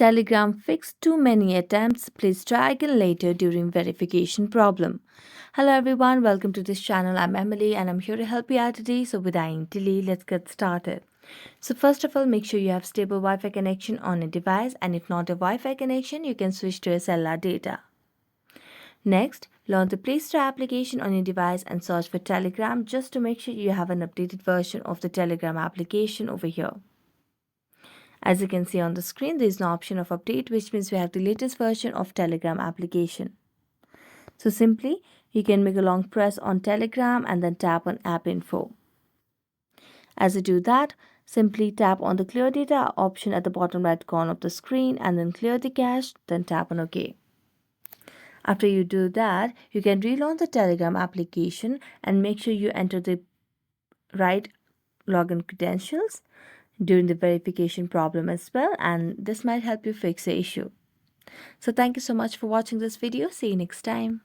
Telegram fixed too many attempts. Please try again later during verification problem. Hello everyone, welcome to this channel. I'm Emily and I'm here to help you out today. So without any delay, let's get started. So first of all, make sure you have stable Wi-Fi connection on a device, and if not a Wi-Fi connection, you can switch to a cellular data. Next, launch the Play Store application on your device and search for Telegram just to make sure you have an updated version of the Telegram application over here. As you can see on the screen, there is no option of update, which means we have the latest version of Telegram application. So simply, you can make a long press on Telegram and then tap on App Info. As you do that, simply tap on the Clear Data option at the bottom right corner of the screen and then clear the cache, then tap on OK. After you do that, you can relaunch the Telegram application and make sure you enter the right login credentials during the verification problem as well, and this might help you fix the issue. So thank you so much for watching this video. See you next time.